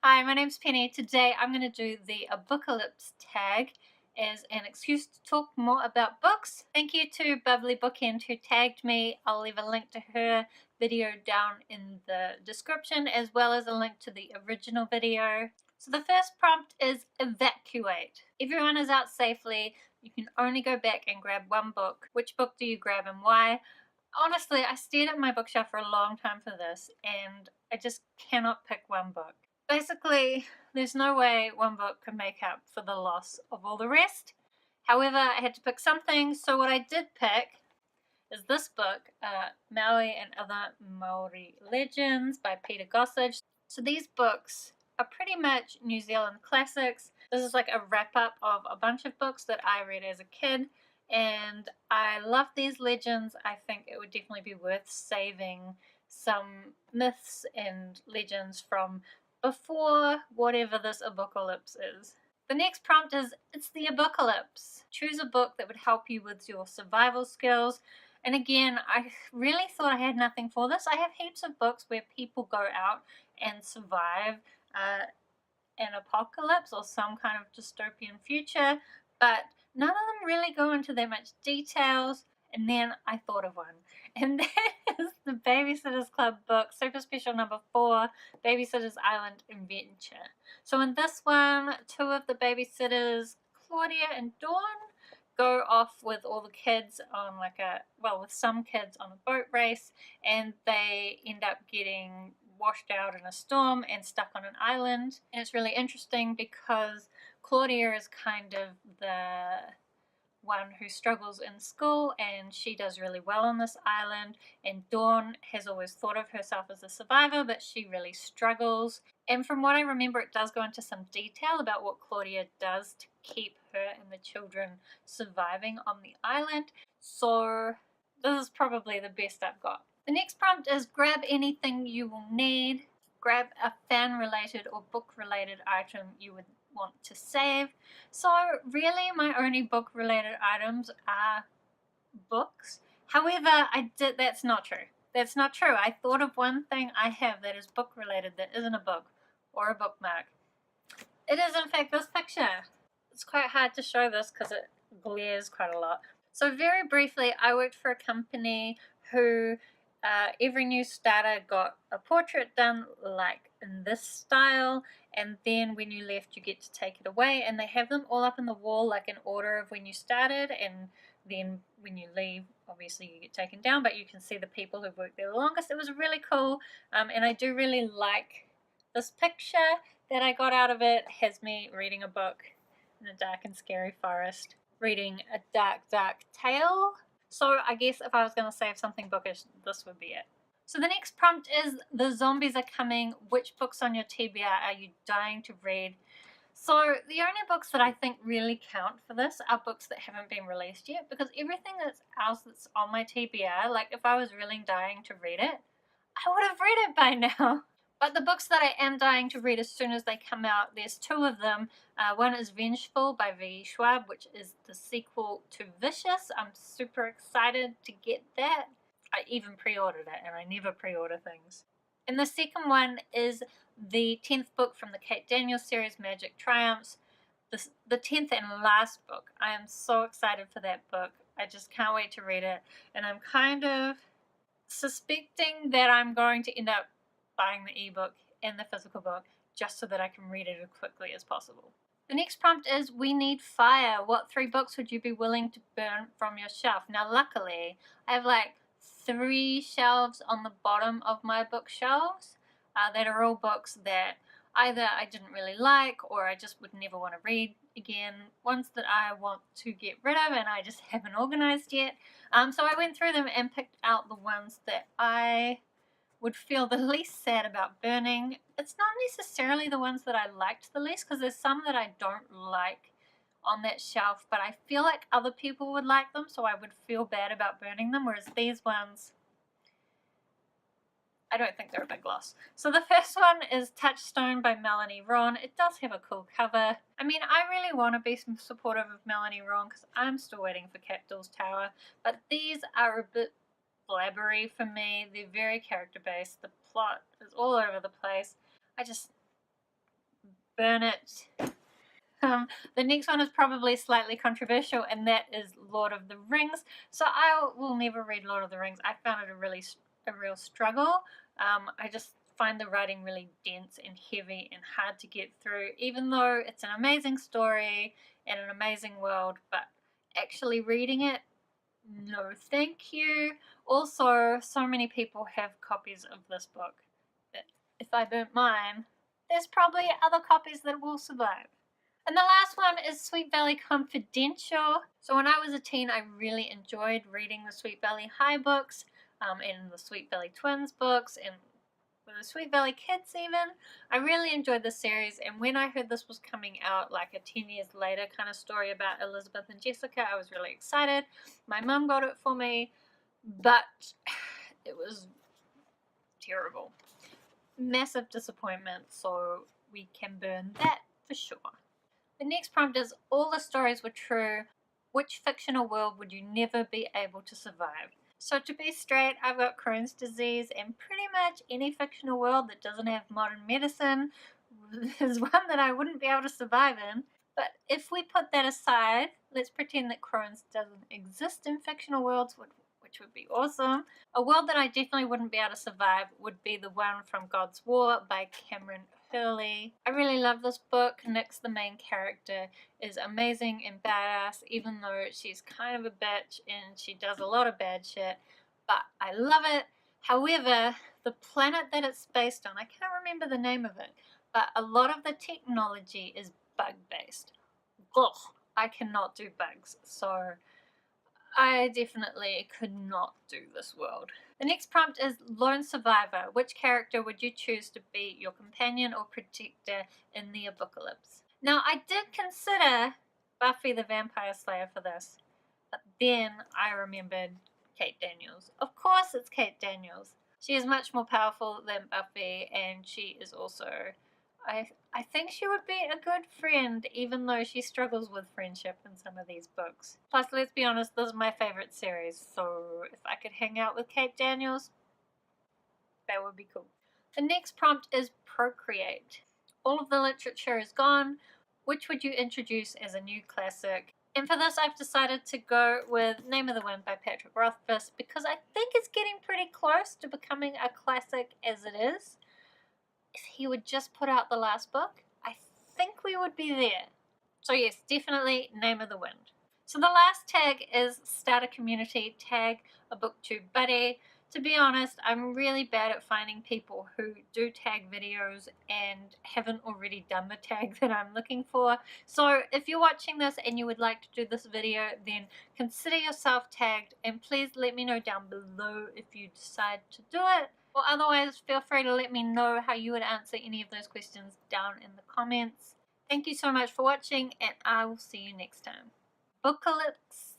Hi, my name's Penny. Today I'm going to do the Abookalypse tag as an excuse to talk more about books. Thank you to Bubbly Bookend who tagged me. I'll leave a link to her video down in the description as well as a link to the original video. So the first prompt is evacuate. Everyone is out safely. You can only go back and grab one book. Which book do you grab and why? Honestly, I stared at my bookshelf for a long time for this and I just cannot pick one book. Basically, there's no way one book could make up for the loss of all the rest. However, I had to pick something, so what I did pick is this book, Maui and Other Maori Legends by Peter Gossage. So these books are pretty much New Zealand classics. This is like a wrap-up of a bunch of books that I read as a kid, and I love these legends. I think it would definitely be worth saving some myths and legends from before whatever this Abookalypse is. The next prompt is, it's the Abookalypse. Choose a book that would help you with your survival skills. And again, I really thought I had nothing for this. I have heaps of books where people go out and survive an apocalypse or some kind of dystopian future, but none of them really go into that much details. And then I thought of one, and that is the Babysitter's Club book, Super Special number 4, Babysitter's Island Adventure. So in this one, two of the babysitters, Claudia and Dawn, go off with all the kids on with some kids on a boat race, and they end up getting washed out in a storm and stuck on an island. And it's really interesting because Claudia is kind of the one who struggles in school and she does really well on this island, and Dawn has always thought of herself as a survivor, but she really struggles. And from what I remember, it does go into some detail about what Claudia does to keep her and the children surviving on the island. So this is probably the best I've got. The next prompt is grab anything you will need. Grab a fan related or book related item you would want to save. So really my only book related items are books. However, that's not true. That's not true. I thought of one thing I have that is book related that isn't a book or a bookmark. It is in fact this picture. It's quite hard to show this because it glares quite a lot. So very briefly, I worked for a company who every new starter got a portrait done like in this style, and then when you left you get to take it away, and they have them all up in the wall like in order of when you started, and then when you leave obviously you get taken down, but you can see the people who've worked there the longest. It was really cool, and I do really like this picture that I got out of it. It has me reading a book in a dark and scary forest, reading a dark tale. So I guess if I was going to save something bookish, this would be it. So the next prompt is, the zombies are coming. Which books on your TBR are you dying to read? So the only books that I think really count for this are books that haven't been released yet, because everything else that's on my TBR, like if I was really dying to read it, I would have read it by now. But the books that I am dying to read as soon as they come out, there's two of them. One is Vengeful by V. Schwab, which is the sequel to Vicious. I'm super excited to get that. I even pre-ordered it, and I never pre-order things. And the second one is the 10th book from the Kate Daniels series, Magic Triumphs. The 10th and last book. I am so excited for that book. I just can't wait to read it. And I'm kind of suspecting that I'm going to end up buying the ebook and the physical book just so that I can read it as quickly as possible. The next prompt is, we need fire. What 3 books would you be willing to burn from your shelf? Now luckily I have like 3 shelves on the bottom of my bookshelves that are all books that either I didn't really like or I just would never want to read again, ones that I want to get rid of and I just haven't organized yet. So I went through them and picked out the ones that I would feel the least sad about burning. It's not necessarily the ones that I liked the least, because there's some that I don't like on that shelf, but I feel like other people would like them, so I would feel bad about burning them, whereas these ones, I don't think they're a big loss. So the first one is Touchstone by Melanie Ron. It does have a cool cover. I mean, I really want to be supportive of Melanie Ron because I'm still waiting for Capitol's Tower, but these are a bit blabbery for me. They're very character based. The plot is all over the place. I just burn it. The next one is probably slightly controversial, and that is Lord of the Rings. So I will never read Lord of the Rings. I found it a real struggle. I just find the writing really dense and heavy and hard to get through, even though it's an amazing story and an amazing world, but actually reading it, no thank you. Also, so many people have copies of this book that if I burnt mine, there's probably other copies that will survive. And the last one is Sweet Valley Confidential. So when I was a teen, I really enjoyed reading the Sweet Valley High books, and the Sweet Valley Twins books, and the Sweet Valley Kids even. I really enjoyed the series, and when I heard this was coming out, like a 10 years later kind of story about Elizabeth and Jessica, I was really excited. My mum got it for me, but it was terrible. Massive disappointment, so we can burn that for sure. The next prompt is, all the stories were true. Which fictional world would you never be able to survive? So to be straight, I've got Crohn's disease, and pretty much any fictional world that doesn't have modern medicine is one that I wouldn't be able to survive in. But if we put that aside, let's pretend that Crohn's doesn't exist in fictional worlds, which would be awesome. A world that I definitely wouldn't be able to survive would be the one from God's War by Cameron Hurley. I really love this book. Nyx, the main character, is amazing and badass, even though she's kind of a bitch and she does a lot of bad shit, but I love it. However, the planet that it's based on, I can't remember the name of it, but a lot of the technology is bug-based. Ugh, I cannot do bugs, so I definitely could not do this world. The next prompt is Lone Survivor. Which character would you choose to be your companion or protector in the Abookalypse? Now, I did consider Buffy the Vampire Slayer for this, but then I remembered Kate Daniels. Of course it's Kate Daniels. She is much more powerful than Buffy, and she is also, I think she would be a good friend, even though she struggles with friendship in some of these books. Plus, let's be honest, this is my favorite series, so if I could hang out with Kate Daniels, that would be cool. The next prompt is procreate. All of the literature is gone. Which would you introduce as a new classic? And for this, I've decided to go with Name of the Wind by Patrick Rothfuss, because I think it's getting pretty close to becoming a classic as it is. If he would just put out the last book, I think we would be there. So yes, definitely Name of the Wind. So the last tag is start a community, tag a booktube buddy. To be honest, I'm really bad at finding people who do tag videos and haven't already done the tag that I'm looking for. So if you're watching this and you would like to do this video, then consider yourself tagged, and please let me know down below if you decide to do it. Or otherwise, feel free to let me know how you would answer any of those questions down in the comments. Thank you so much for watching, and I will see you next time. Abookalypse.